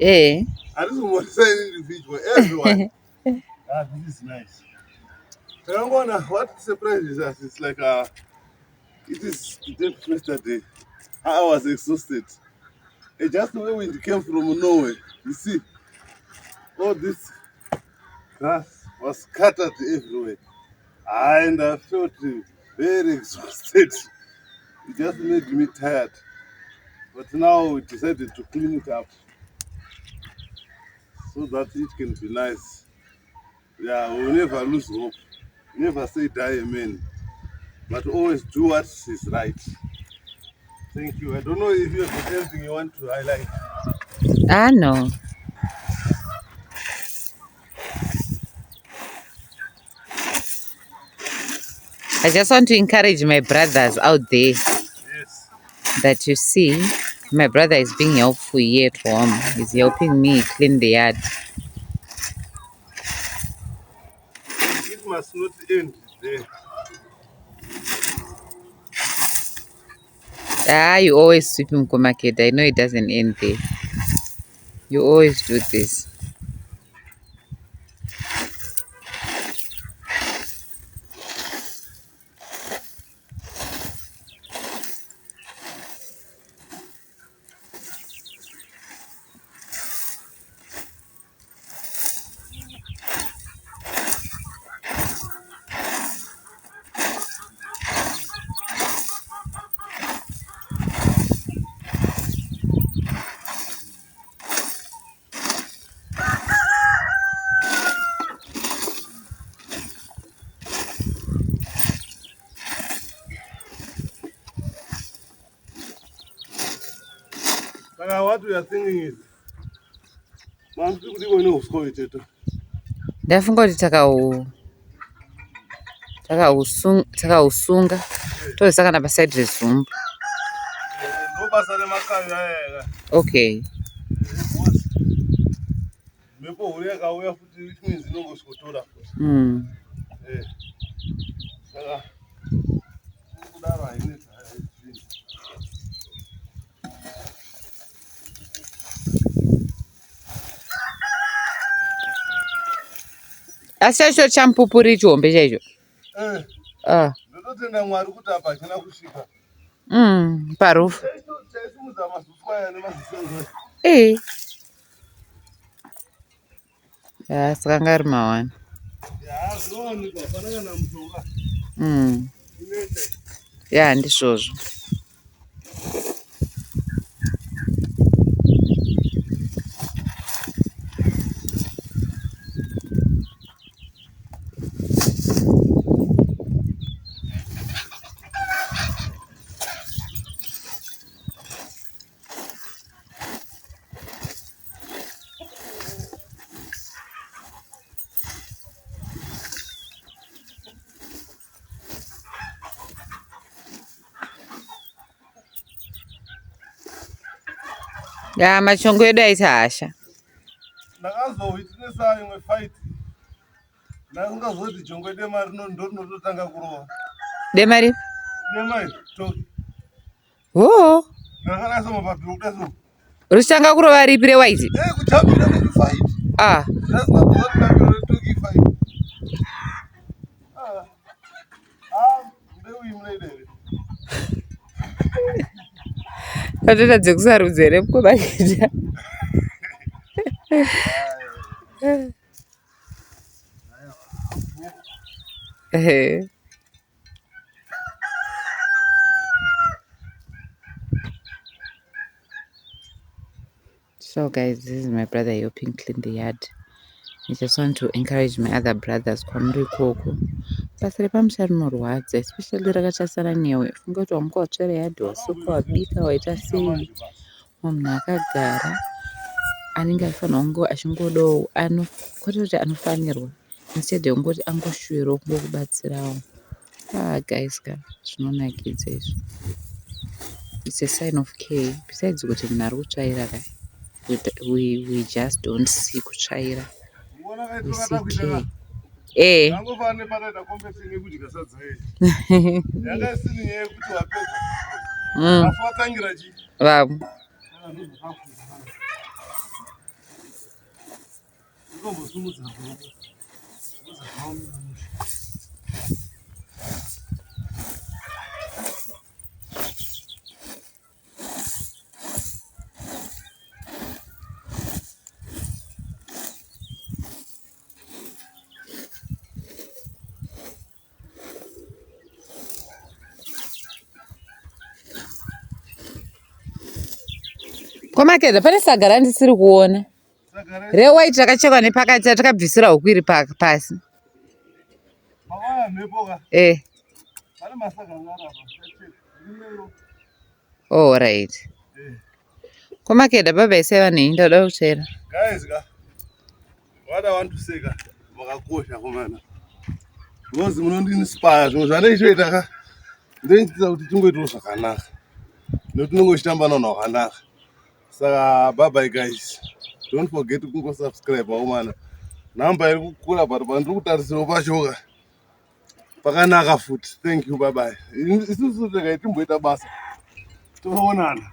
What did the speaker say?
Eh. This is nice. What surprises us is like it is the day before yesterday. I was exhausted. Just the way we came from Norway, you see, all this grass was scattered everywhere. And I felt very exhausted. It just made me tired. But now we decided to clean it up so that it can be nice. Yeah, we'll never lose hope. Never say die, amen. But always do what is right. Thank you. I don't know if you have anything you want to highlight. No. I just want to encourage my brothers out there. Yes. That you see, my brother is being helpful here at home. He's helping me clean the yard. It must not end there. You always sweep him market. I know it doesn't end there. You always do this. What we are thinking is, man, people don't know who's going to. Ndafunga kuti takausunga toisa kana pasaidi rezumbu. Okay. Asi chacho champupuri chihombe chaicho. Ndotenda Mwari kuti apa achina kusvika. Parufu. Saka ngari mawani. Ndizvozvo. Machongo edu aita hasha. Ndakazoitinesa imwe fight. Ndakazoti jongwe dema rinototanga kurova. Dema ripi? Dema iri. Ndakarasa mapapiro kudaso. Richitanga kurova ripi rewaiti? Kutambira fight. Tatotadze kusarudza here mukomakita. So guys, this is my brother helping clean the yard. I just want to encourage my other brothers kwamuri ikoko. Basa repamusha rinorwadza, especially rakachasara newe. Funga kuti wamuka watsvara yard, wasuka, wabika, waita sei. Munhu akagara anenge afanira kunge achingodawo kwete kuti anofanirwa, instead yekungoti angoshuwirawo kungokubatsirawo. Guys, zvinonakidza izvo. It's a sign of care. Besides kuti munhu ari kutsvaira kai. we just don't see kutsvaira. Unoona We kaitwa see kadakuita care. ka. Ndangofana nepakaita competition yekudya sadza iyi. Yanga isiri nyaya yekuti wapedza. Afu watangira chi. Vamwe. Ndikombosumudza. Kwamakedza pane saga randisiri kuona. Rewhite rakachekwa nepakati ratakabvisira huku iri pasi. Oh, right. Kwamakeda baba iseva nei ndauda kutsvera. Guys, what I want to say makakosha komana. Because munondinspire zvinhu zvandaichoita ka. Ndoitira kuti tingoitawo zvakanaka. Nokuti tinongochitamba navanhu vakanaka. Saka bye bye guys. Don't forget to subscribe mana. Namba iri kukura but pandiri kutarisirawo pachoka. Pakanaka futi. Thank you, bye bye. Isusu tega timboita basa. Toonana.